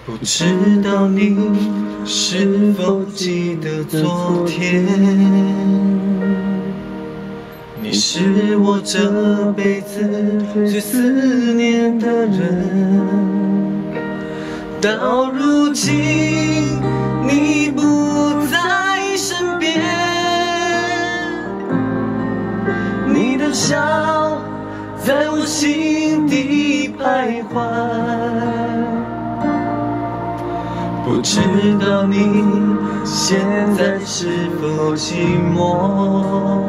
不知道你是否记得昨天，你是我这辈子最思念的人。到如今你不在身边，你的笑在我心底徘徊。不知道你现在是否寂寞？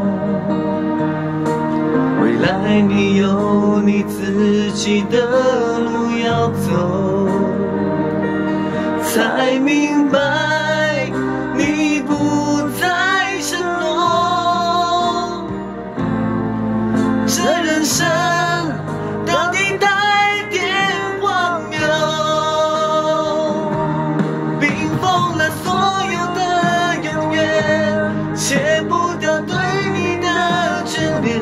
未来你有你自己的路要走，才明白你不再承诺。这人生到底带点荒谬，冰封了所有的永远，切不掉对你的眷恋。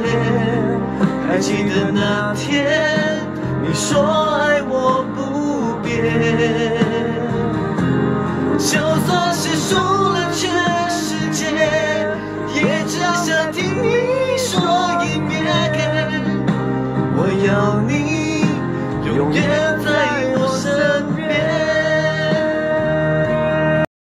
还记得那天你说爱我不变，就算是输了全世界，也只想听你说一遍，我要你永远